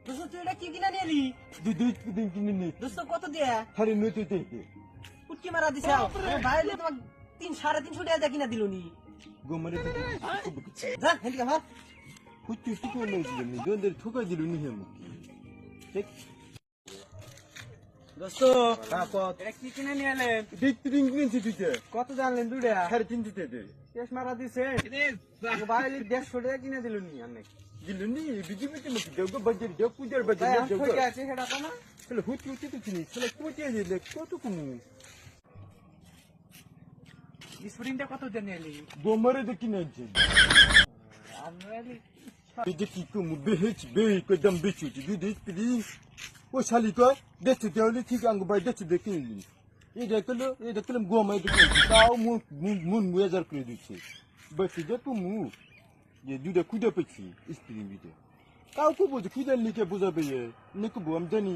দোস্ত তুই এটা কি কিনা নিলি? দুই কিনে নি দোস্ত কত দিয়া? খালি নতুন থেকে পুটকি মারা দিছে বাইরে তোমার 3-350 টাকা কিনা দিল নি। গোমরে যা হেদিকে ভাগ। কুচু টুকু নেই দিলেন জনদের ঠুকা দিল নি হেম ঠিক দোস্ত হ্যাঁ কত এটা কি কিনা নিয়ে এলেন? দুই কিনেছি দিতে কত জানলেন দুইটা? 350 দে কেস মারা দিছে বাইরে 150 টাকা কিনে দিল নি অনেক। দিল নি বিজিবিতে মুখ দেও বাজার দেও পূজার বাজার ভাই দেও ঠিক আছে সেটা তো না। চলো হুচি তো কিনি চলো কোটিয়ে দিলে কত কমু স্প্রিংটা কত দিয়ে নিয়ে এলি? গোমরে তো কিনেছি আমরা এলি এই যে কি কমু বেহেচ বেই কদম বেচু দুই ও শালি কয় দেখতে দেওয়ালে ঠিক আঙ্গ বাই দেখতে দেখে নিলি এটা কলো গোমাই দেখে তাও মুন মুয়াজার করে দিচ্ছে বাচ্চা যে তুমি যে দুটা কুদা পেছি স্প্রিং বিতে তাও কো বুঝে কুদার লিখে বুঝাবে নেকো বম জানি